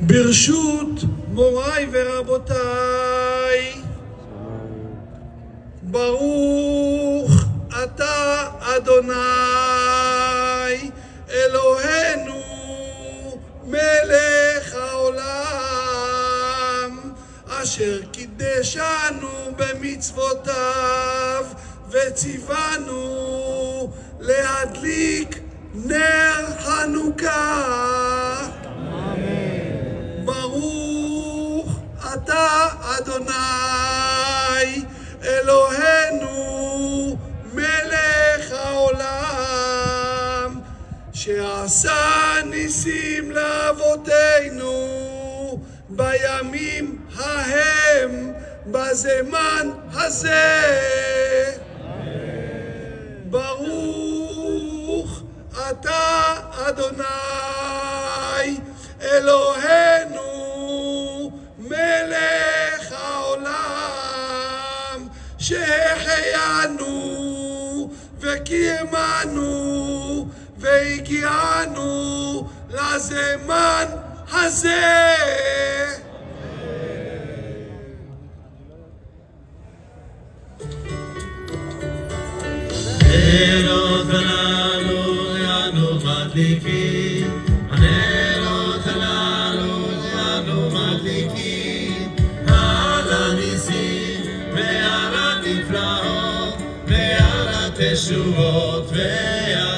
ברשות מוריי ורבותיי, ברוך אתה אדוני אלוהינו מלך העולם, אשר קידשנו במצוותיו וציוונו להדליק נר חנוכה. ברוך אתה אדוני אלוהינו מלך העולם, שעשה ניסים לאבותינו בימים ההם בזמן הזה. ברוך אתה אדוני אלוהינו מלך העולם, שהחיינו וקיימנו והגיענו לזמן הזה. הנרות הללו אנו מדליקים, הנרות הללו אנו מדליקים, על הניסים ועל הנפלאות ועל התשובות ועל